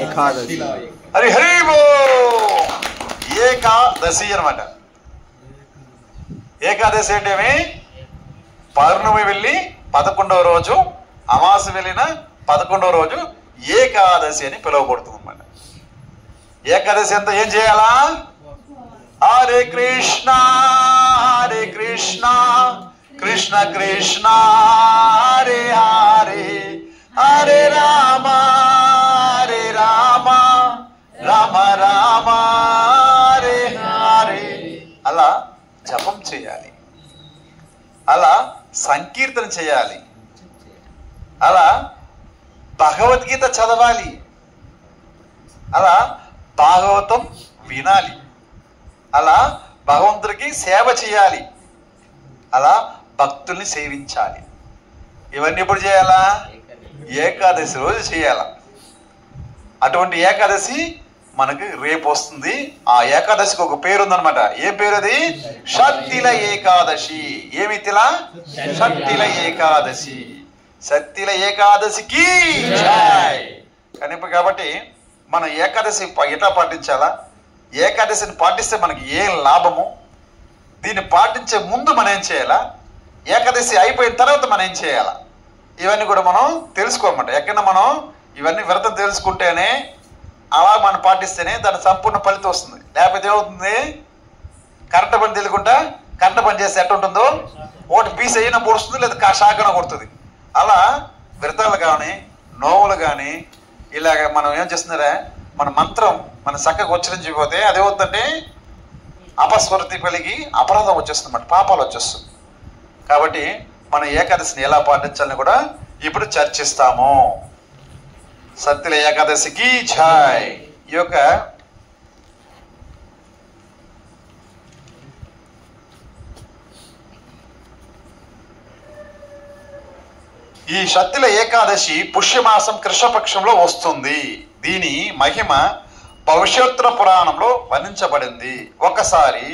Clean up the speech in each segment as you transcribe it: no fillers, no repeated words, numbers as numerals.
ఏకాదశి. హరి హరి బో. ఏకాదశి అనమాట. ఏకాదశి అంటే ఏమి? పౌర్ణమి వెళ్ళి 11వ రోజు, అమావాస్య వెళ్ళిన 11వ రోజు ఏకాదశి అని పిలువబడుతుంది అన్నమాట. ఏకాదశి అంతా ఏం చేయాలా? హరే కృష్ణ హరే కృష్ణ కృష్ణ కృష్ణ హరే హరే హరే రామ రామ రామ హరే హరే. అలా జపం చేయాలి, అలా సంకీర్తన చేయాలి, అలా భగవద్గీత చదవాలి, అలా భాగవతం వినాలి, అలా భగవంతుడికి సేవ చేయాలి, అలా భక్తుల్ని సేవించాలి. ఇవన్నీ ఎప్పుడు చేయాలా? ఏకాదశి రోజు చేయాలా. అటువంటి ఏకాదశి మనకి రేపు వస్తుంది. ఆ ఏకాదశికి ఒక పేరు ఉందన్నమాట. ఏ పేరు అది? షట్టిల ఏకాదశి. ఏమి తిలా? షట్టిల ఏకాదశి. షట్టిల ఏకాదశికి జై. కాబట్టి మన ఏకాదశి ఎట్లా పాటించాలా? ఏకాదశిని పాటిస్తే మనకి ఏం లాభము? దీన్ని పాటించే ముందు మనం ఏం చేయాలా? ఏకాదశి అయిపోయిన తర్వాత మనం ఏం చేయాలా? ఇవన్నీ కూడా మనం తెలుసుకోమాట. ఎక్కడ మనం ఇవన్నీ వ్రతం తెలుసుకుంటేనే, అలా మనం పాటిస్తేనే దాని సంపూర్ణ ఫలితం వస్తుంది. లేకపోతే ఏమవుతుంది? కరెంట్ పని తెలియకుండా కరెంట్ పని చేస్తే ఎట్ట ఉంటుందో, ఒకటి పీస్ అయినా పొడుస్తుంది, లేదా షాకన కొడుతుంది. అలా వ్రతాలు కానీ నోవులు కానీ ఇలాగ మనం ఏం చేస్తున్నారా, మన మంత్రం మన చక్కగా ఉచ్చరించిపోతే అదేమవుతుందంటే అపస్వృతి కలిగి అపరాధం వచ్చేస్తుంది అన్నమాట, పాపాలు వచ్చేస్తుంది. కాబట్టి మన ఏకాదశిని ఎలా పాటించాలని కూడా ఇప్పుడు చర్చిస్తాము. సత్యల ఏకాదశికి జై. ఈ యొక్క ఈ సత్యల ఏకాదశి పుష్యమాసం కృష్ణపక్షంలో వస్తుంది. దీని మహిమ భవిష్యోత్తర పురాణంలో వర్ణించబడింది. ఒకసారి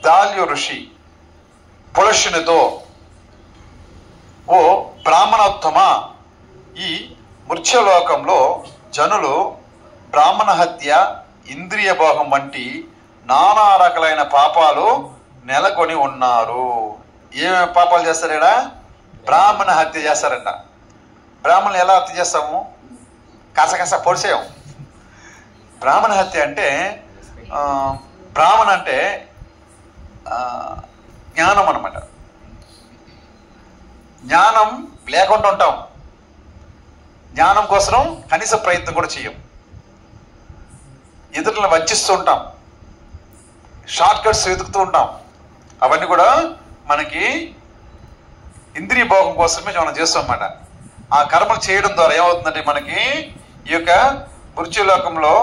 దాల్యు ఋషి పులష్యునితో, ఓ బ్రాహ్మణోత్తమ, ఈ మృత్యలోకంలో జనులు బ్రాహ్మణ హత్య, ఇంద్రియ భోగం వంటి నానా రకాలైన పాపాలు నెలకొని ఉన్నారు. ఏమేమి పాపాలు చేస్తారా? బ్రాహ్మణ హత్య చేస్తారంట. బ్రాహ్మణులు ఎలా హత్య చేస్తాము? కసకస పొడిసేయం. బ్రాహ్మణ హత్య అంటే బ్రాహ్మణ అంటే జ్ఞానం అన్నమాట. జ్ఞానం లేకుండా ఉంటాం, జ్ఞానం కోసం కనీస ప్రయత్నం కూడా చేయం, ఇతరులను వంచిస్తూ ఉంటాం, షార్ట్ కట్స్ వెతుకుతూ ఉంటాం. అవన్నీ కూడా మనకి ఇంద్రియ భోగం కోసమే మనం చేస్తాం అన్నమాట. ఆ కర్మలు చేయడం ద్వారా ఏమవుతుందంటే మనకి ఈ యొక్క మృత్యులోకంలో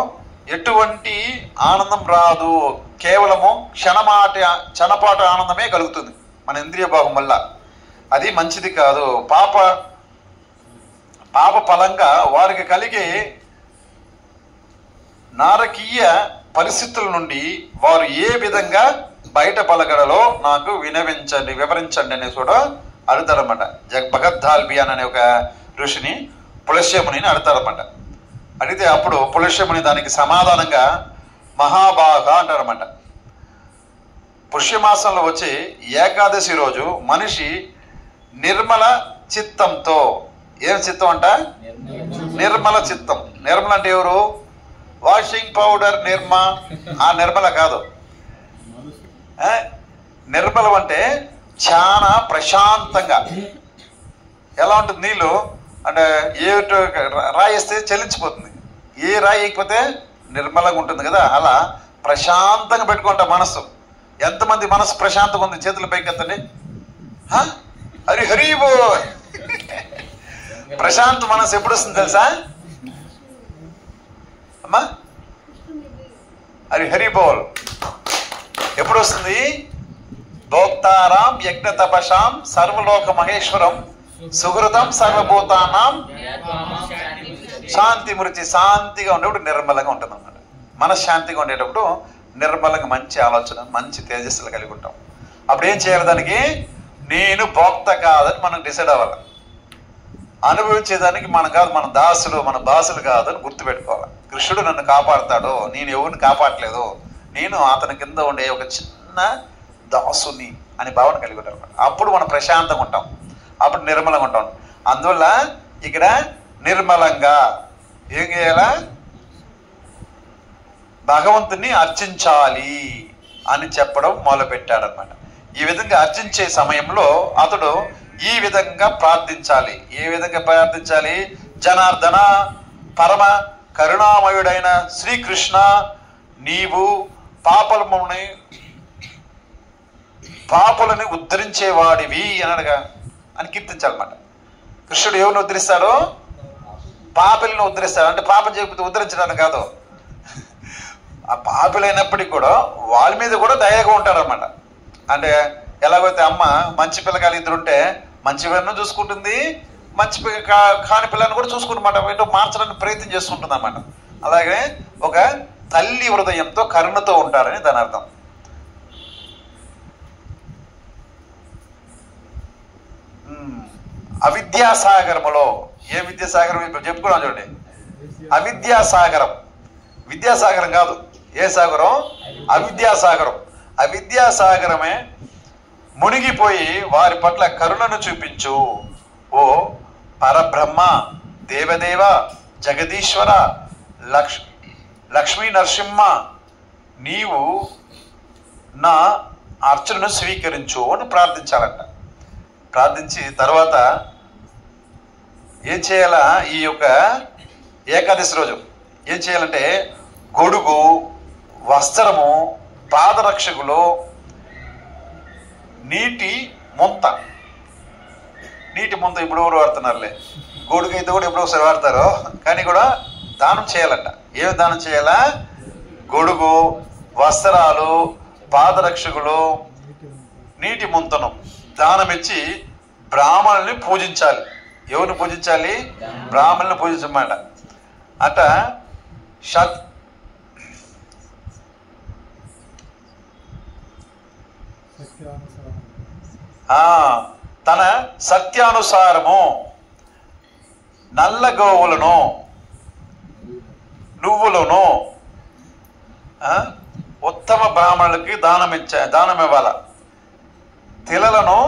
ఎటువంటి ఆనందం రాదు, కేవలము క్షణపాటు ఆనందమే కలుగుతుంది మన ఇంద్రియ భోగం వల్ల. అది మంచిది కాదు. పాప ఫలంగా వారికి కలిగే నారకీయ పరిస్థితుల నుండి వారు ఏ విధంగా బయటపడగలరో నాకు వివరించండి అని కూడా అడుగుతారన్నమాట. భగద్దాల్బియాన్ అనే ఒక ఋషిని పులస్యముని అడుగుతారన్నమాట. అడిగితే అప్పుడు పులస్యముని దానికి సమాధానంగా మహాభాగ అంటారన్నమాట. పుష్యమాసంలో వచ్చే ఏకాదశి రోజు మనిషి నిర్మల చిత్తంతో, ఏం చిత్తం అంట? నిర్మల చిత్తం. నిర్మల అంటే ఎవరు? వాషింగ్ పౌడర్ నిర్మ, ఆ నిర్మల కాదు. నిర్మలం అంటే చాలా ప్రశాంతంగా. ఎలా ఉంటుంది నీళ్ళు అంటే? ఏ రాయి వేస్తే చెల్లించిపోతుంది, ఏ రాయి వేయకపోతే నిర్మలంగా ఉంటుంది కదా. అలా ప్రశాంతంగా పెట్టుకుంటా మనసు. ఎంతమంది మనసు ప్రశాంతంగా ఉంది? చేతులు పైకెత్తండి. హరి హరి బో. ప్రశాంత మనసు ఎప్పుడు వస్తుంది తెలుసా అమ్మా? హరి హరి బోల్. ఎప్పుడు వస్తుంది? భోక్తారాం యజ్ఞ తపసాం సర్వలోక మహేశ్వరం సుహృతం సర్వభూతానాం శాంతి మృతి. శాంతిగా ఉండేప్పుడు నిర్మలంగా ఉంటుంది అన్నమాట. మనశ్శాంతిగా ఉండేటప్పుడు నిర్మలంగా మంచి ఆలోచన, మంచి తేజస్సులు కలిగి ఉంటాం. అప్పుడు ఏం చేయాలి? దానికి నేను భోక్త కాదని మనం డిసైడ్ అవ్వాలి. అనుభవించేదానికి మనం కాదు, మన దాసులు మన బాసులు కాదు అని గుర్తుపెట్టుకోవాలి. కృష్ణుడు నన్ను కాపాడుతాడు, నేను ఎవరిని కాపాడలేదు, నేను అతని కింద ఉండే ఒక చిన్న దాసుని అని భావన కలిగి ఉంటాం. అప్పుడు మనం ప్రశాంతంగా ఉంటాం, అప్పుడు నిర్మలంగా ఉంటాం. అందువల్ల ఇక్కడ నిర్మలంగా ఏం చేయాలా? భగవంతుని అర్చించాలి అని చెప్పడం మొదలుపెట్టాడనమాట. ఈ విధంగా అర్చించే సమయంలో అతడు ఈ విధంగా ప్రార్థించాలి. ఏ విధంగా ప్రార్థించాలి? జనార్దన, పరమ కరుణామయుడైన శ్రీకృష్ణ, నీవు పాపలని ఉద్ధరించేవాడివి అనగా అని కీర్తించాలన్నమాట. కృష్ణుడు ఎవరిని ఉద్ధరిస్తాడో? పాపలను ఉద్ధరిస్తాడు. అంటే పాపం చేయకపోతే ఉద్ధరించడానికి కాదు, ఆ పాపులైనప్పటికీ కూడా వాళ్ళ మీద కూడా దయగా ఉంటారన్నమాట. అంటే ఎలాగైతే అమ్మ మంచి పిల్లకాయలు ఇద్దరుంటే మంచి పిల్లను చూసుకుంటుంది, మంచి కాని పిల్లని కూడా చూసుకుంటున్నమాట, ఏంటో మార్చడానికి ప్రయత్నం చేస్తుంటుంది అన్నమాట. అలాగే ఒక తల్లి హృదయంతో కరుణతో ఉంటారని దాని అర్థం. అవిద్యాసాగరములో, ఏ విద్యాసాగరం ఇప్పుడు చెప్పుకున్నాం చూడండి, అవిద్యాసాగరం. విద్యాసాగరం కాదు, ఏ సాగరం? అవిద్యాసాగరం. అవిద్యాసాగరమే మునిగిపోయి వారి పట్ల కరుణను చూపించు. ఓ పరబ్రహ్మ, దేవదేవ, జగదీశ్వర, లక్ష్మీ నరసింహ, నీవు నా అర్చనను స్వీకరించు అని ప్రార్థించాలంట. ప్రార్థించి తర్వాత ఏం చేయాలా? ఈ యొక్క ఏకాదశి రోజు ఏం చేయాలంటే గొడుగు, వస్త్రము, పాదరక్షకులు, నీటి ముంత ఇప్పుడు ఎవరు వాడుతున్నారులే, గొడుగు అయితే కూడా ఎప్పుడో ఒకసారి వాడతారు, కానీ కూడా దానం చేయాలంట. ఏమి దానం చేయాలా? గొడుగు, వస్త్రాలు, పాదరక్షకులు, నీటి ముంతను దానం ఇచ్చి బ్రాహ్మణుల్ని పూజించాలి. ఎవరిని పూజించాలి? బ్రాహ్మణుల్ని పూజించమాట. అట తన సత్యానుసారము నల్ల గోవులను, నువ్వులను ఉత్తమ బ్రాహ్మణులకి దానం ఇవ్వాల. తిలలను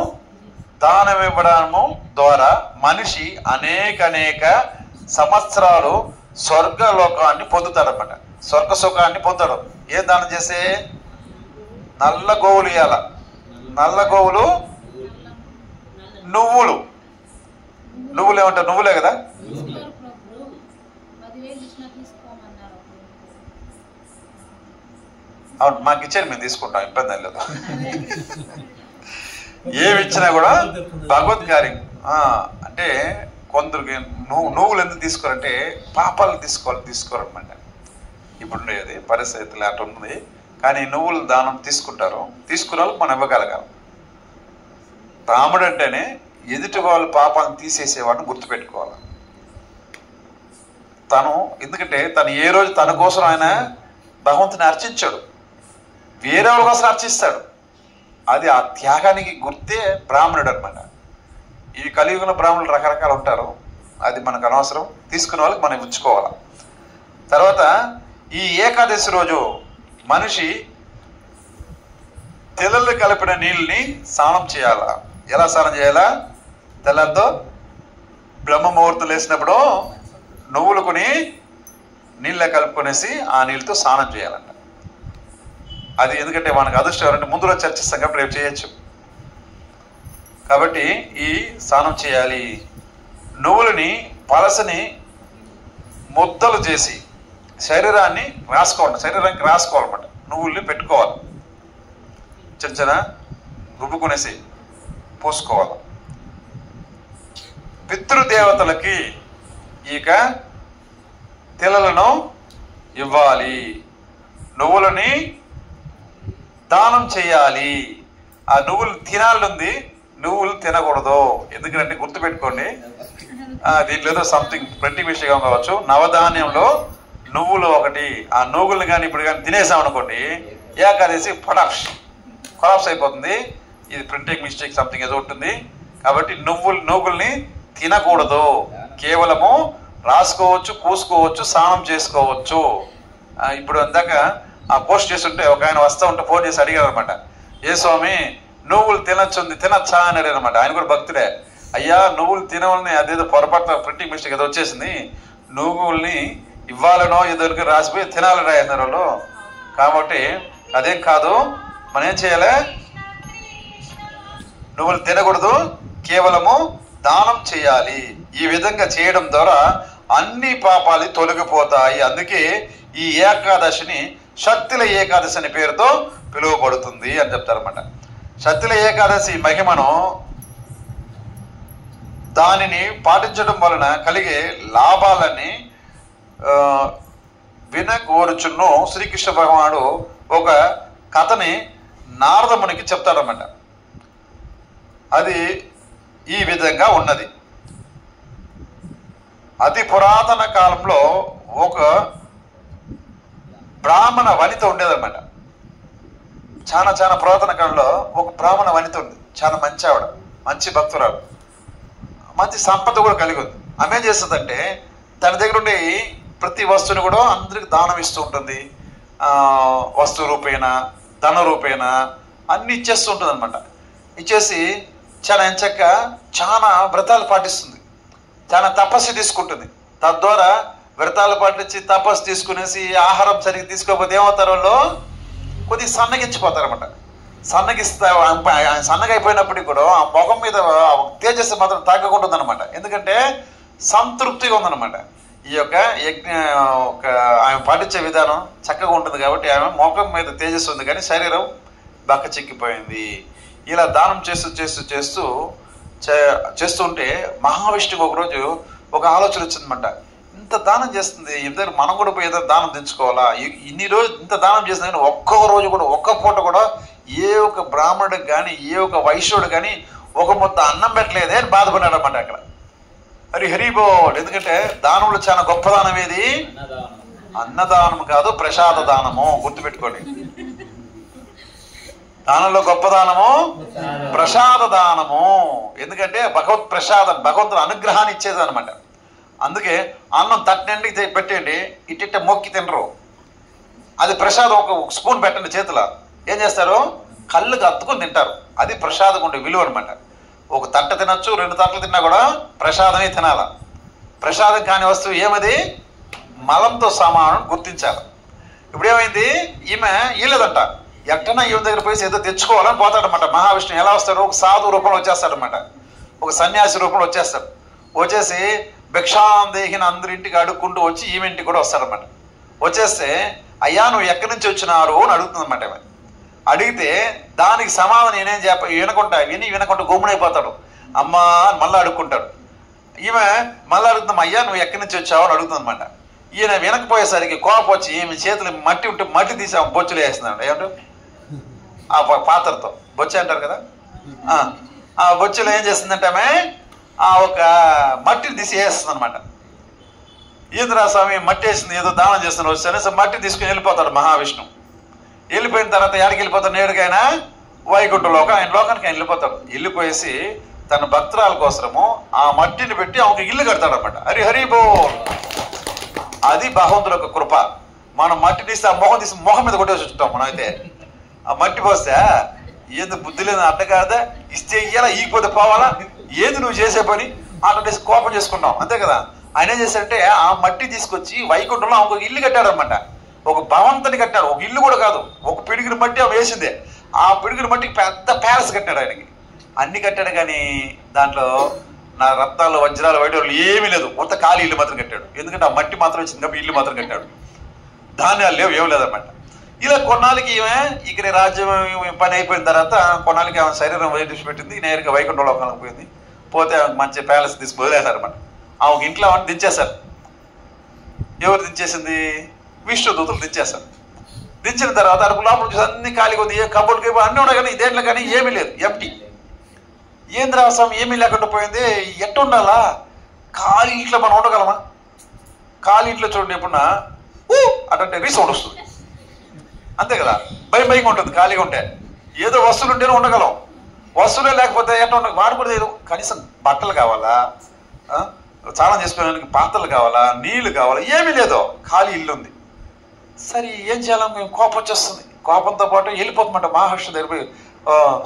దానం ఇవ్వడము ద్వారా మనిషి అనేక సంవత్సరాలు స్వర్గలోకాన్ని పొందుతాడన్నమాట. స్వర్గ సుఖాన్ని పొందుతాడు. ఏం దానం చేస్తే? నల్ల గోవులు ఇవ్వాల. నల్ల గోవులు, నువ్వులు ఏమంటారు? నువ్వులే కదా. అవును, మాకు ఇచ్చారు, మేము తీసుకుంటాం, ఇబ్బంది లేదు. ఏమి ఇచ్చినా కూడా భగవద్ కార్యం. అంటే కొందరికి నువ్వులు ఎందుకు తీసుకోరంటే పాపాలు తీసుకోరనమాట. ఇప్పుడుండేది పరిస్థితులు అటు ఉంది. కానీ నువ్వులు దానం తీసుకుంటారు, తీసుకున్న వాళ్ళకి మనం ఇవ్వగలగాలి. బ్రాహ్మడు అంటేనే ఎదుటి వాళ్ళ పాపాలను తీసేసేవాడిని గుర్తుపెట్టుకోవాలి. ఎందుకంటే తను ఏ రోజు తన కోసం ఆయన భగవంతుని అర్చించాడు, వేరే వాళ్ళ కోసం అర్చిస్తాడు. అది ఆ త్యాగానికి గుర్తే బ్రాహ్మణుడు అనమాట. ఈ కలియుగంలో బ్రాహ్మణులు రకరకాలు ఉంటారు, అది మనకు అనవసరం. తీసుకునే వాళ్ళకి మనం ఉంచుకోవాలి. తర్వాత ఈ ఏకాదశి రోజు మనిషి తెల్లలు కలిపిన నీళ్ళని స్నానం చేయాలా. ఎలా స్నానం చేయాలా? తెల్లతో బ్రహ్మముహూర్తం లేసినప్పుడు నువ్వులు కొని నీళ్ళ కలుపుకొనేసి ఆ నీళ్ళతో స్నానం చేయాలంట. అది ఎందుకంటే మనకు అదృష్టం ఎవరంటే ముందులో చర్చిస్తాం కాబట్టి రేపు చేయొచ్చు. కాబట్టి ఈ స్నానం చేయాలి. నువ్వులని పలసని ముద్దలు చేసి శరీరానికి రాసుకోవాలన్నమాట. నువ్వుల్ని పెట్టుకోవాలి, చిన్న చిన్న రుబ్బుకునేసి పూసుకోవాలి. పితృదేవతలకి ఇక తిలలను ఇవ్వాలి, నువ్వులని దానం చేయాలి. ఆ నువ్వులు తినాలి, నువ్వులు తినకూడదు. ఎందుకంటే గుర్తుపెట్టుకోండి, దీంట్లో ఏదో సంథింగ్ ప్రతి విషయం కావచ్చు. నవధాన్యంలో నువ్వులు ఒకటి. ఆ నువ్వులు కానీ ఇప్పుడు కానీ తినేసామనుకోండి, ఏకాదశి కొలాప్స్ అయిపోతుంది. ఇది ప్రింటింగ్ మిస్టేక్ సంథింగ్ ఏదో ఉంటుంది. కాబట్టి నువ్వుల్ని తినకూడదు, కేవలము రాసుకోవచ్చు, పూసుకోవచ్చు, స్నానం చేసుకోవచ్చు. ఇప్పుడు అందాక ఆ పోస్ట్ చేస్తుంటే ఒక ఆయన వస్తూ ఉంటే ఫోన్ చేసి అడిగారు అనమాట, ఏ స్వామి నువ్వులు తినొచ్చుంది, తినచ్చా అని అడిగారు అనమాట. ఆయన కూడా భక్తుడే. అయ్యా నువ్వులు తినవల్ని అదేదో పొరపాటు ప్రింటింగ్ మిస్టేక్ ఏదో వచ్చేసింది, నువ్వుల్ని ఇవ్వాలనో ఏదో రాసిపోయి తినాలని రాయినారు వాళ్ళు. కాబట్టి అదేం కాదు, మనం ఏం చేయాలి, నువ్వులు తినకూడదు, కేవలము దానం చేయాలి. ఈ విధంగా చేయడం ద్వారా అన్ని పాపాలు తొలగిపోతాయి. అందుకే ఈ ఏకాదశిని శక్తుల ఏకాదశి అనే పేరుతో పిలువబడుతుంది అని చెప్తారన్నమాట. శక్తుల ఏకాదశి మహిమను, దానిని పాటించడం వలన కలిగే లాభాలని వినగోరుచున్ను శ్రీకృష్ణ భగవానుడు ఒక కథని నారదమునికి చెప్తాడన్నమాట. అది ఈ విధంగా ఉన్నది. అతి పురాతన కాలంలో ఒక బ్రాహ్మణ వనిత ఉండేదన్నమాట. చాలా పురాతన కాలంలో ఒక బ్రాహ్మణ వనిత ఉంది. చాలా మంచి ఆవిడ, మంచి భక్తురాలు, మంచి సంపద కూడా కలిగి ఉంది. ఆమె ఏం చేస్తుందంటే తన దగ్గర ఉండే ప్రతి వస్తువుని కూడా అందరికి దానం ఇస్తూ ఉంటుంది. వస్తు రూపేణ, ధన రూపేణ అన్ని ఇచ్చేస్తూ ఉంటుంది అనమాట. ఇచ్చేసి చాలా ఎంచక్క చాలా వ్రతాలు పాటిస్తుంది, చాలా తపస్సు తీసుకుంటుంది. తద్వారా వ్రతాలు పాటించి తపస్సు తీసుకునేసి ఆహారం సరిగ్గా తీసుకోకపోతే ఏమవుతారు వాళ్ళు, కొద్దిగా సన్నగించిపోతారన్నమాట. సన్నగైపోయినప్పటికీ కూడా ఆ ముఖం మీద తేజస్సు మాత్రం తగ్గకుండా ఉందన్నమాట. ఎందుకంటే సంతృప్తిగా ఉందన్నమాట. ఈ యొక్క ఆమె పాటించే విధానం చక్కగా ఉంటుంది కాబట్టి ఆమె ముఖం మీద తేజస్సు ఉంది, కానీ శరీరం బక్క చిక్కిపోయింది. ఇలా దానం చేస్తుంటే మహావిష్ణువు ఒకరోజు ఒక ఆలోచన వచ్చిందన్నమాట. ఇంత దానం చేస్తుంది, ఇద్దరు మనం కూడా పోయి ఏదో దానం తెచ్చుకోవాలా, ఇన్ని రోజు ఇంత దానం చేస్తుంది కానీ ఒక్కొక్క రోజు కూడా ఒక్క పూట కూడా ఏ ఒక బ్రాహ్మణుడికి కానీ ఏ ఒక వైశ్యుడు కానీ ఒక మొత్త అన్నం పెట్టలేదే అని బాధపడ్డాడు అన్నమాట అక్కడ. హరిబోల్. ఎందుకంటే దానంలో చాలా గొప్ప దానం ఏది, అన్నదానం కాదు, ప్రసాద దానము. గుర్తుపెట్టుకోండి, దానంలో గొప్ప దానము ప్రసాద దానము. ఎందుకంటే భగవత్ ప్రసాదం, భగవంతుడు అనుగ్రహాన్ని ఇచ్చేది అనమాట. అందుకే అన్నం తట్టండి పెట్టండి, ఇట్టిట్ట మొక్కి తినరు. అది ప్రసాదం. ఒక స్పూన్ పెట్టండి చేతిలో, ఏం చేస్తారు, కళ్ళుకి అత్తుకొని తింటారు. అది ప్రసాదం ఉండే విలువ అనమాట. ఒక తట్ట తినచ్చు, 2 తట్టలు తిన్నా కూడా ప్రసాదమే తినాల. ప్రసాదం కాని వస్తువు ఏమది, మలంతో సమానం గుర్తించాలి. ఇప్పుడు ఏమైంది, ఈమె ఇలేదంట, ఎట్టనా ఈమె దగ్గర పోయి ఏదో తెచ్చుకోవాలని పోతాడనమాట. మహావిష్ణువు ఎలా వస్తాడు, ఒక సాధు రూపంలో వచ్చేస్తాడనమాట, ఒక సన్యాసి రూపంలో వచ్చేస్తాడు. వచ్చేసి భిక్షాందేహిని అందరింటికి అడుక్కుంటూ వచ్చి ఈమె ఇంటికి కూడా వస్తాడనమాట. వచ్చేస్తే అయ్యా నువ్వు ఎక్కడి నుంచి వచ్చినారు అని అడుగుతుందన్నమాట. ఈమె అడిగితే దానికి సమాధానం నేనేం వినకుండా గమ్మునైపోతాడు. అమ్మా అని మళ్ళీ అడుక్కుంటాడు. ఈమె మళ్ళీ అడుగుతాం, అయ్యా నువ్వు ఎక్కడి నుంచి వచ్చావు అని అడుగుతుందన్నమాట. ఈయన వినకపోయేసరికి కోపం వచ్చి ఈమె చేతులు మట్టి ఉంటే మట్టి తీసి ఆమె బొచ్చులు వేస్తున్నాడు. ఏమంటారు, ఆ పాత్రతో బొచ్చి అంటారు కదా, ఆ బొచ్చులో ఏం చేస్తుందంటే ఆమె ఒక మట్టిని తీసి వేస్తుంది అనమాట. ఈంద్రా స్వామి మట్టి వేసింది, ఏదో దానం చేస్తున్నారు వచ్చాను, మట్టి తీసుకుని వెళ్ళిపోతాడు మహావిష్ణువు. వెళ్ళిపోయిన తర్వాత ఎక్కడికి వెళ్ళిపోతాడు, నేరుగైనా వైకుంఠ లోకం, ఆయన లోకానికి ఆయన వెళ్ళిపోతాడు. వెళ్ళిపోయేసి తన భక్తురాల కోసము ఆ మట్టిని పెట్టి ఆమెకు ఇల్లు కడతాడు అనమాట. హరిబో. అది భగవంతుడు యొక్క కృప. మనం మట్టి తీస్తే ఆ మొహం తీసి మొహం మీద కొట్టేసి వచ్చుంటాం. మనం అయితే ఆ మట్టి పోస్తే ఏది బుద్ధి లేదు, అడ్డ కాదా, ఇస్తే ఇయ్యాలా, ఈగిపోతే పోవాలా, ఏది నువ్వు చేసే పని అట్లా కోపం చేసుకుంటాం, అంతే కదా. ఆయన ఏం చేశాడంటే ఆ మట్టి తీసుకొచ్చి వైకుంఠంలో ఒక ఇల్లు కట్టాడు అనమాట. ఒక భవంతిని కట్టాడు, ఒక ఇల్లు కూడా కాదు, ఒక పిడికిని మట్టి ఆమె వేసిందే. ఆ పిడికిని మట్టికి పెద్ద ప్యాలెస్ కట్టాడు ఆయనకి. అన్ని కట్టాడు కానీ దాంట్లో నా రత్నాలు వజ్రాలు వైడూర్లు ఏమీ లేదు, మొత్తం ఖాళీ ఇల్లు మాత్రం కట్టాడు. ఎందుకంటే ఆ మట్టి మాత్రం వచ్చింది కాబట్టి ఇల్లు మాత్రం కట్టాడు, ధాన్యాలు లేవు, ఏం లేదన్నమాట. ఇలా కొన్నాళ్ళకి ఈమె ఇక్కడ రాజ్యం పని అయిపోయిన తర్వాత కొన్నాళ్ళకి ఆమె శరీరం వదిలిసి పెట్టింది, నేరుగా వైకుంఠ లోకాలకు పోయింది. పోతే ఆమెకు మంచి ప్యాలెస్ తీసి వదిలేశారన్నమాట. ఆమెకు ఇంట్లో ఆమెను దించేశారు. ఎవరు దించేసింది, విష్ణుదూతలు దించేశారు. దించిన తర్వాత అరకు లోపల చూసి అన్ని ఖాళీగా ఉంది, ఏ కబోర్డ్కి అన్నీ ఉన్నాయి కానీ ఇదేంట్లో కానీ ఏమీ లేదు, ఎంటీ. ఏంద్రాసం ఏమీ లేకుండా పోయింది. ఎట్టు ఉండాలా, ఖాళీ ఇంట్లో మనం ఉండగలమా? ఖాళీ ఇంట్లో చూడండి, ఎప్పుడున్నా అటంటే రీసౌండ్ వస్తుంది, అంతే కదా, భయంగా ఉంటుంది. ఖాళీగా ఉంటే ఏదో వస్తువులు ఉంటేనే ఉండగలం, వస్తువులే లేకపోతే ఎట్లా వాడు కూడా ఏదో కనీసం బట్టలు కావాలా, స్నానం చేసుకోవడానికి పాత్రలు కావాలా, నీళ్లు కావాలా, ఏమీ లేదో, ఖాళీ ఇల్లు ఉంది. సరే ఏం చేయాలని మేము కోపం వచ్చేస్తుంది. కోపంతో పాటు వెళ్ళిపోతుందంట మహారాష్ట్ర దగ్గర పోయి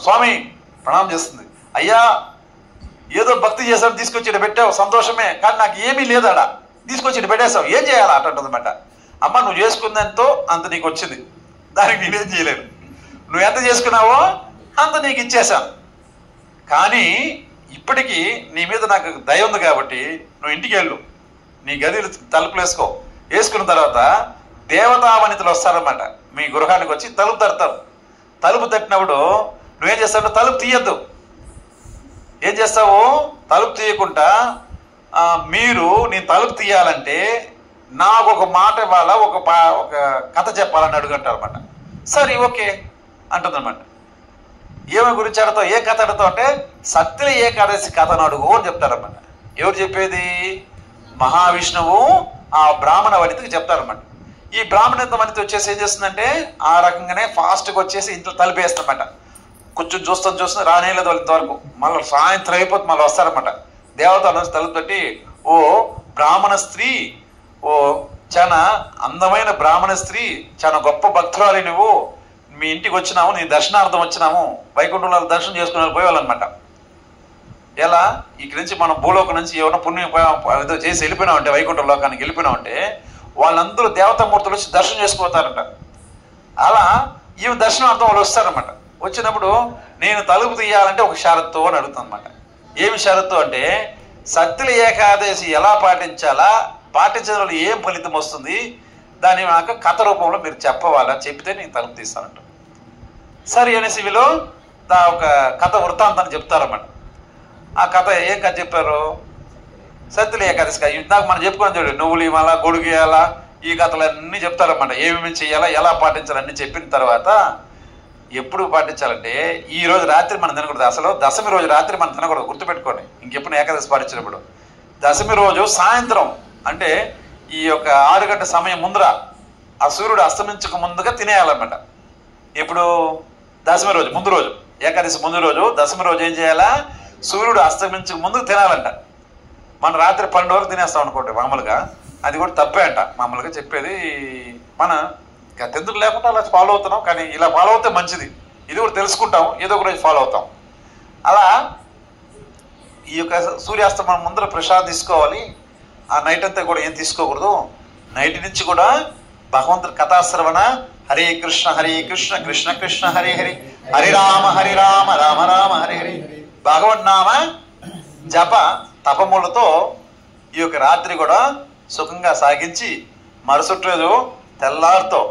స్వామి ప్రణామం చేస్తుంది. అయ్యా ఏదో భక్తి చేసావు, తీసుకొచ్చి పెట్టావు, సంతోషమే, కానీ నాకు ఏమీ లేదు ఆడ, తీసుకొచ్చి పెట్టేసావు, ఏం చేయాలా అంటుందన్నమాట. అమ్మ నువ్వు చేసుకుందంతో అంత నీకు వచ్చింది, దానికి నేనేం చేయలేను, నువ్వు ఎంత చేసుకున్నావో అంత నీకు ఇచ్చేసాను, కానీ ఇప్పటికీ నీ మీద నాకు దయ ఉంది కాబట్టి నువ్వు ఇంటికి వెళ్ళు, నీ గదిలు తలుపులు వేసుకున్న తర్వాత దేవతావనితులు వస్తారన్నమాట. మీ గృహానికి వచ్చి తలుపు తడతారు. తలుపు తట్టినప్పుడు నువ్వేం చేస్తావు, తలుపు తీయద్దు. ఏం చేస్తావు, తలుపు తీయకుండా మీరు నేను తలుపు తీయాలంటే నాకు ఒక మాట ఇవ్వాలా, ఒక కథ చెప్పాలని అడుగుంటారు అనమాట. సరే ఓకే అంటుందన్నమాట. ఏమి గురించి అడతావు, ఏ కథ అడతావు అంటే సత్య ఏకాదశి కథను అడుగు అని చెప్తారన్నమాట. ఎవరు చెప్పేది, మహావిష్ణువు ఆ బ్రాహ్మణ వనితకి చెప్తారన్నమాట. ఈ బ్రాహ్మణ వనిత వచ్చేసి ఏం చేస్తుందంటే ఆ రకంగానే ఫాస్ట్గా వచ్చేసి ఇంట్లో తలిపేస్తారన్నమాట. కొంచెం చూస్తాం రానేలేదు వాళ్ళ ఇంతవరకు, మళ్ళీ సాయంత్రం అయిపోతుంది, మళ్ళీ వస్తారన్నమాట. దేవత నుంచి తలుపు తట్టి, ఓ బ్రాహ్మణ స్త్రీ, ఓ చాలా అందమైన బ్రాహ్మణ స్త్రీ, చాలా గొప్ప భక్తురాలి, నువ్వు మీ ఇంటికి వచ్చినాము, నీ దర్శనార్థం వచ్చినాము, వైకుంఠంలో దర్శనం చేసుకుని పోయేవాళ్ళనమాట. ఎలా ఇక్కడి నుంచి మనం భూలోకం నుంచి ఏమైనా పుణ్యం ఏదో చేసి వెళ్ళిపోయినామంటే, వైకుంఠ లోకానికి వెళ్ళిపోయినామంటే వాళ్ళందరూ దేవతామూర్తులు వచ్చి దర్శనం చేసుకుపోతారంట. అలా ఈమె దర్శనార్థం వాళ్ళు వస్తారనమాట. వచ్చినప్పుడు నేను తలుపు తీయాలంటే ఒక షరత్తు అని అడుగుతాను అనమాట. ఏమి షరత్తు అంటే సత్యుల ఏకాదశి ఎలా పాటించాలా, పాటించడం వల్ల ఏం ఫలితం వస్తుంది, దాన్ని నాకు కథ రూపంలో మీరు చెప్పవాలని చెప్తే నేను తలుపు తీస్తానంట. సరే అనేసి వీళ్ళు ఒక కథ వృత్తాంతాన్ని చెప్తారన్నమాట. ఆ కథ ఏం కథ చెప్పారు, సత్యుల ఏకాదశి కథ. ఇందాక మనం చెప్పుకుని చూడండి, నువ్వులు ఇవ్వాలా, గొడుగు ఇవ్వాలా, ఈ కథలన్నీ చెప్తారన్నమాట. ఏమేమి చేయాలా, ఎలా పాటించాలి అన్నీ చెప్పిన తర్వాత ఎప్పుడు పాటించాలంటే ఈ రోజు రాత్రి మనం తినకూడదు. అసలు దశమి రోజు రాత్రి మనం తినకూడదు, గుర్తుపెట్టుకోండి. ఇంకెప్పుడు ఏకాదశి పాటించినప్పుడు దశమి రోజు సాయంత్రం అంటే ఈ యొక్క 6 గంటల సమయం ముందర ఆ సూర్యుడు అస్తమించక ముందుగా తినేయాలన్నమాట. ఇప్పుడు దశమి రోజు ముందు రోజు, ఏకాదశి ముందు రోజు, దశమి రోజు ఏం చేయాలా, సూర్యుడు అస్తమించక ముందు తినాలంట. మనం రాత్రి 12 వరకు తినేస్తాం అనుకోండి మామూలుగా, అది కూడా తప్పే అంట. మామూలుగా చెప్పేది మన గతెందుకు లేకుండా అలా ఫాలో అవుతున్నాం, కానీ ఇలా ఫాలో అవుతే మంచిది. ఇది కూడా తెలుసుకుంటాం, ఏదో ఒక రోజు ఫాలో అవుతాం. అలా ఈ యొక్క సూర్యాస్తమనం ముందర ప్రసాదం తీసుకోవాలి. ఆ నైట్ అంతా కూడా ఏం తీసుకోకూడదు. నైట్ నుంచి కూడా భగవంతుడి కథాశ్రవణ, హరే కృష్ణ కృష్ణ కృష్ణ హరే హరి, హరి రామ రామ రామ హరి హరి, భగవన్నామ జప తపములతో ఈ యొక్క రాత్రి కూడా సుఖంగా సాగించి మరుసటి రోజు తెల్లారితో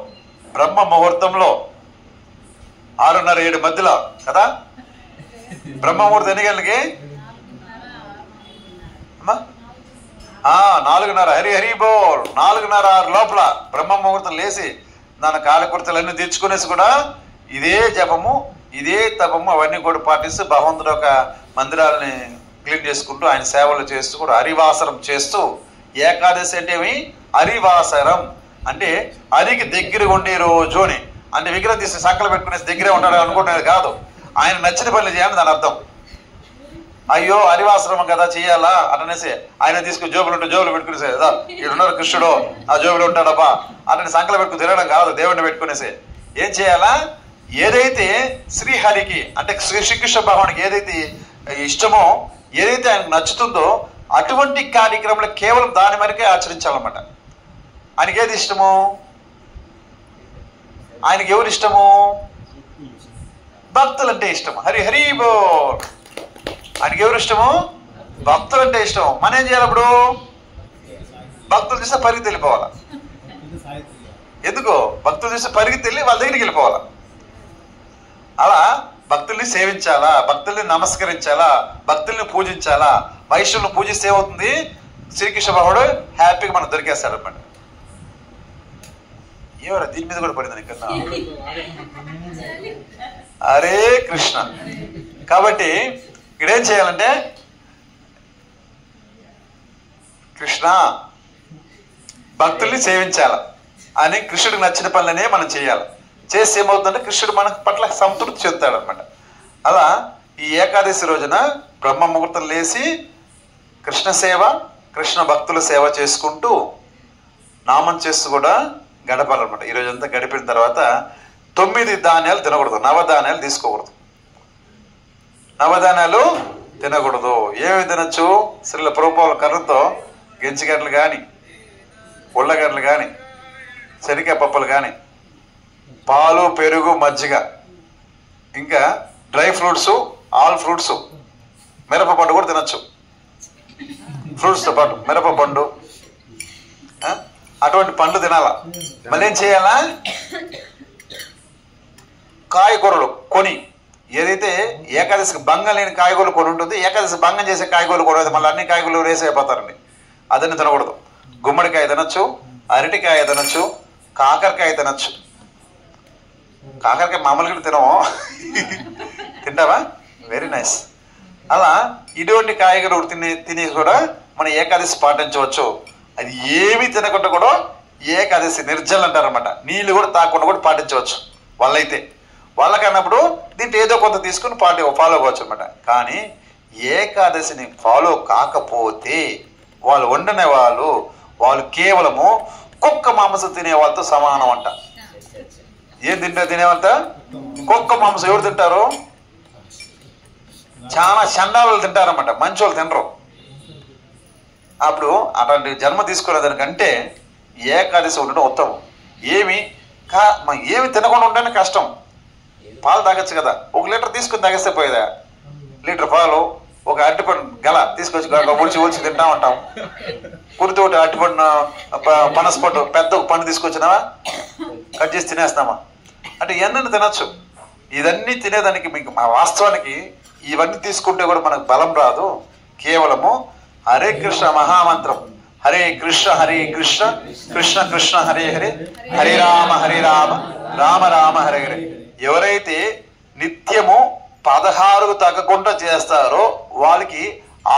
బ్రహ్మ ముహూర్తంలో 6:30-7 మధ్యలో కదా, బ్రహ్మ ముహూర్తం ఎన్ని గంటలకి, 4:30 హరి హరి బోల్, 4:30 లోపల బ్రహ్మ ముహూర్తం లేచి దాని కాలకృత్యాలన్నీ తీర్చుకునేసి కూడా ఇదే జపము, ఇదే తపము అవన్నీ కూడా పాటిస్తూ భగవంతుడు ఒక మందిరాలని క్లీన్ చేసుకుంటూ ఆయన సేవలు చేస్తూ కూడా హరివాసరం చేస్తూ, ఏకాదశి అంటే ఏమి, హరివాసరం అంటే హరికి దగ్గర ఉండే రోజు అని. అంటే విగ్రహం తీసి సంకలు పెట్టుకునేసి దగ్గరే ఉంటాడు అనుకుంటున్నది కాదు, ఆయన నచ్చిన పనులు చేయాలని దాని అర్థం. అయ్యో హరివాశ్రమం కదా చెయ్యాలా అటనేసి ఆయన తీసుకుని జోబులు పెట్టుకునేసి ఈడున్నారు కృష్ణుడు ఆ జోబులు ఉంటాడబ్బా అతని సంకలు పెట్టుకుని తిరగడం కాదు, దేవుడిని పెట్టుకునేసి ఏం చేయాలా, ఏదైతే శ్రీహరికి అంటే శ్రీకృష్ణ భగవానికి ఏదైతే ఇష్టమో, ఏదైతే ఆయనకు నచ్చుతుందో అటువంటి కార్యక్రమాలు కేవలం దాని వరకే ఆచరించాలన్నమాట. ఆయనకి ఏది ఇష్టము, ఆయనకి ఎవరు ఇష్టము, భక్తులంటే ఇష్టం. హరి హరి బోల్, ఆయనకి ఎవరు ఇష్టము, భక్తులంటే ఇష్టం. మనం ఏం చేయాలి అప్పుడు, భక్తులు చూస్తే పరిగెత్తి వెళ్ళిపోవాలా. ఎందుకు, భక్తులు చూస్తే పరిగెత్తి వెళ్ళి వాళ్ళ దగ్గరికి వెళ్ళిపోవాలా. అలా భక్తుల్ని సేవించాలా, భక్తుల్ని నమస్కరించాలా, భక్తుల్ని పూజించాలా. వైష్ణవుని పూజిస్తే ఏమవుతుంది, శ్రీకృష్ణ భగవానుడు హ్యాపీగా మనం దొరికేస్తాడు అన్నమాట. ఏమరా దీని మీద కూడా పడింది ఇక్కడ, హరే కృష్ణ. కాబట్టి ఇక్కడేం చేయాలంటే కృష్ణ భక్తుల్ని సేవించాల అని కృష్ణుడికి నచ్చిన పనులనే మనం చేయాలి. చేస్తే ఏమవుతుందంటే కృష్ణుడు మన పట్ల సంతృప్తి చెందుతాడు అనమాట. అలా ఈ ఏకాదశి రోజున బ్రహ్మ ముహూర్తం లేచి కృష్ణ సేవ, కృష్ణ భక్తుల సేవ చేసుకుంటూ నామం చేస్తూ కూడా గడపాలన్నమాట. ఈరోజు అంతా గడిపిన తర్వాత 9 ధాన్యాలు తినకూడదు, నవధాన్యాలు తీసుకోకూడదు. నవధాన్యాలు తినకూడదు. ఏమి తినచ్చు? శ్రీల ప్రభుపాల కర్రతో గెంచిగడ్డలు కానీ, ఉల్లగడ్డలు కానీ, శనగకాయ పప్పులు కానీ, పాలు, పెరుగు, మజ్జిగ, ఇంకా డ్రై ఫ్రూట్స్, ఆల్ ఫ్రూట్స్, మిరపపండు కూడా తినచ్చు. ఫ్రూట్స్తో పాటు మిరపపండు, అటువంటి పండ్లు తినాలా. మళ్ళీ ఏం చేయాలా? కాయగూరలు కొని, ఏదైతే ఏకాదశికి భంగం లేని కాయగూరలు కొని ఉంటుంది, ఏకాదశి భంగం చేసే కాయగూరలు కూడా మళ్ళీ అన్ని కాయగూరలు రేసి అయిపోతారండి. అదన్నీ తినకూడదు. గుమ్మడికాయ తినచ్చు, అరటికాయ తినచ్చు, కాకరకాయ తినచ్చు. కాకరకాయ మామూలుగా తినము, తింటావా? Very nice. అలా ఇటువంటి కాయగూరలు తిని కూడా మనం ఏకాదశి పాటించవచ్చు. అది ఏమీ తినకుండా కూడా ఏకాదశి నిర్జలు అంటారనమాట. నీళ్ళు కూడా తాగకుండా కూడా పాటించవచ్చు వాళ్ళైతే. వాళ్ళకన్నప్పుడు దీంట్లో ఏదో కొంత తీసుకుని ఫాలో అవ్వచ్చు అనమాట. కానీ ఏకాదశిని ఫాలో కాకపోతే వాళ్ళు వండిన వాళ్ళు కేవలము కుక్క మాంసం తినే వాళ్ళతో సమానం అంట. ఏం తినేవంట? కుక్క మాంసం. ఎవరు తింటారు? చాలా చండాలు తింటారన్నమాట, మంచి వాళ్ళు తినరు. అప్పుడు అట్లాంటి జన్మ తీసుకునే దానికంటే ఏకాదశి ఉండడం ఉత్తమం. ఏమి తినకుండా ఉండడానికి కష్టం. పాలు తాగొచ్చు కదా, 1 లీటర్ తీసుకుని తాగేస్తే పోయేదా? లీటర్ పాలు, ఒక అరటిపండు గల తీసుకొచ్చి ఒలిచి తింటా ఉంటాం. పురితోటి అరటిపండు, పనసపండు, పెద్ద పండు తీసుకొచ్చినావా, కట్ చేసి తినేస్తామా? అంటే ఎన్నెన్ని తినచ్చు. ఇదన్నీ తినేదానికి మీకు వాస్తవానికి ఇవన్నీ తీసుకుంటే కూడా మనకు బలం రాదు. కేవలము హరే కృష్ణ మహామంత్రం, హరే కృష్ణ హరే కృష్ణ, కృష్ణ కృష్ణ హరే హరే, హరే రామ రామ రామ హరే హరే. ఎవరైతే నిత్యము 16కు తగ్గకుండా చేస్తారో వాళ్ళకి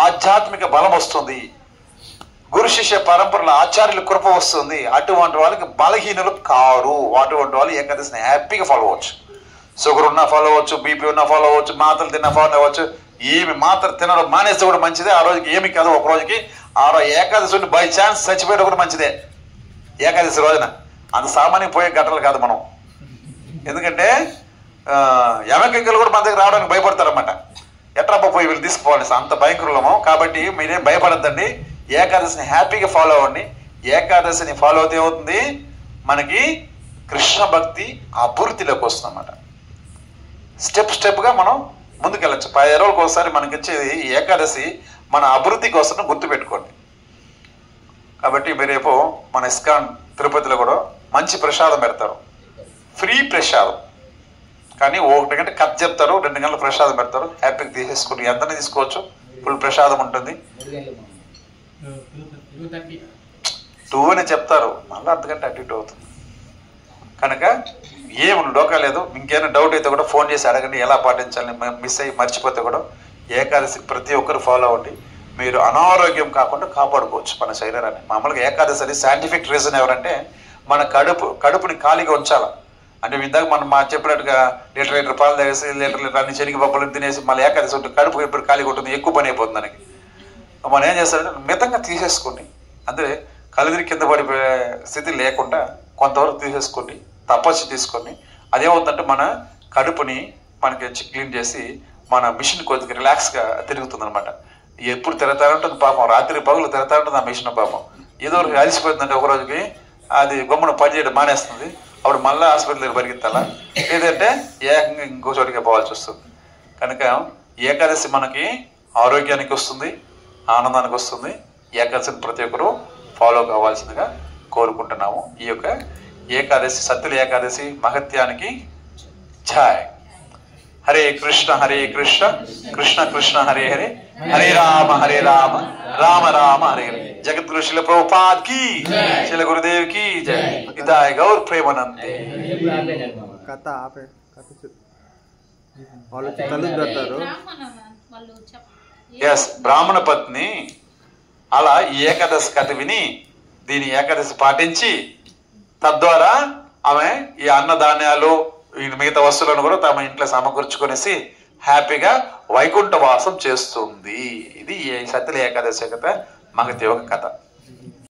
ఆధ్యాత్మిక బలం వస్తుంది, గురు శిష్య పరంపరల ఆచార్యుల కృప వస్తుంది. అటువంటి వాళ్ళకి బలహీనులు కారు. అటువంటి వాళ్ళు ఏకాదశిని హ్యాపీగా ఫాలో అవ్వచ్చు. షుగర్ ఉన్నా ఫాలో అవ్వచ్చు, బీపీ ఉన్నా ఫాలో అవ్వచ్చు, మాత్రలు తిన్నా ఫాలో అవ్వచ్చు. ఏమి మాత్ర తినడం మానేస్తే కూడా మంచిదే. ఆ రోజుకి ఏమి కాదు. ఒక రోజుకి ఏకాదశి ఉండి బై ఛాన్స్ చచ్చిపోయడం కూడా మంచిదే. ఏకాదశి రోజున అంత సామాన్యం పోయే ఘటనలు కాదు మనం. ఎందుకంటే యమకింకలు కూడా మన దగ్గర రావడానికి భయపడతారన్నమాట. ఎట్లా పోయి వీళ్ళు తీసుకుపోవాలి, అంత భయంకరులము. కాబట్టి మీరేం భయపడద్దండి. ఏకాదశిని హ్యాపీగా ఫాలో అవ్వండి. ఏకాదశిని ఫాలో అవుతే ఏమవుతుంది? మనకి కృష్ణ భక్తి అభివృద్ధిలోకి వస్తుంది అన్నమాట. స్టెప్గా మనం ముందుకెళ్ళచ్చు. 10 రోజులకు ఒకసారి మనకి వచ్చేది ఏకాదశి మన అభివృద్ధి కోసం గుర్తుపెట్టుకోండి. కాబట్టి మీరు రేపు మన ఇస్కాన్ తిరుపతిలో కూడా మంచి ప్రసాదం పెడతారు, ఫ్రీ ప్రసాదం. కానీ 1 గంట కథ చెప్తారు, 2 గంటల ప్రసాదం పెడతారు. హ్యాపీగా తీసేసుకుని ఎంతనే తీసుకోవచ్చు. ఫుల్ ప్రసాదం ఉంటుంది. 2 అని చెప్తారు, మళ్ళీ అర్ధగంట అటు ఇటు అవుతుంది. కనుక ఏమి డోకా లేదు. ఇంకేమైనా డౌట్ అయితే కూడా ఫోన్ చేసి అడగండి, ఎలా పాటించాలని. మిస్ అయ్యి మర్చిపోతే కూడా ఏకాదశి ప్రతి ఒక్కరు ఫాలో అవ్వండి. మీరు అనారోగ్యం కాకుండా కాపాడుకోవచ్చు మన శరీరాన్ని. మామూలుగా ఏకాదశి అని సైంటిఫిక్ రీజన్ ఎవరంటే మన కడుపుని ఖాళీగా ఉంచాలి. అంటే ఇందాక మనం చెప్పినట్టుగా లీటర్ పాలు తాగేసి లీటర్ అన్ని శనగ పప్పులు తినేసి మళ్ళీ ఏకాదశి ఉంటుంది, కడుపు ఎప్పుడు ఖాళీగా ఉంటుంది, ఎక్కువ పని అయిపోతుంది దానికి. మనం ఏం చేస్తారంటే మితంగా తీసేసుకోండి. అంటే కలిదిరి కింద పడిపోయే స్థితి లేకుండా కొంతవరకు తీసేసుకోండి, తపస్సు తీసుకొని. అదేమవుతుందంటే మన కడుపుని మనకి క్లీన్ చేసి మన మిషన్ కొద్దిగా రిలాక్స్గా తిరుగుతుంది అనమాట. ఎప్పుడు తిరుగుతూ ఉంటుంది పాపం, రాత్రి పగులు తిరుగుతూ ఉంటుంది ఆ మిషన్ పాపం. ఏదో అలసిపోతుందంటే ఒక రోజుకి అది గమ్మున పని చేయడం మానేస్తుంది. అప్పుడు మళ్ళీ హాస్పిటల్కి పరిగెత్తాలా, లేదంటే ఏకంగా ఇంకో చోటికి పోవాల్సి వస్తుంది. కనుక ఏకాదశి మనకి ఆరోగ్యానికి వస్తుంది, ఆనందానికి వస్తుంది. ఏకాదశిని ప్రతి ఒక్కరు ఫాలో కావాల్సిందిగా కోరుకుంటున్నాము. ఈ యొక్క ఏకాదశి, సత్తుల ఏకాదశి మహత్యానికి ఛాయ్. హరే కృష్ణ కృష్ణ కృష్ణ హరే హరే, హరే రామ రామ రామ హరే హరే. జగద్గురు శిల ప్రభుపాద్ కి, శిల గురుదేవ్ కి జై. ఇదాయ గౌర్ ప్రేమానందే. ఎస్, బ్రాహ్మణ పత్ని అలా ఈ ఏకాదశి కథ విని దీని ఏకాదశి పాటించి తద్వారా ఆమె ఈ అన్నధాన్యాలు మిగతా వస్తువులను కూడా తమ ఇంట్లో సమకూర్చుకొనేసి హ్యాపీగా వైకుంఠవాసం చేస్తుంది. ఇది ఈ సత్యల ఏకాదశి కథ మగతి యొక్క కథ.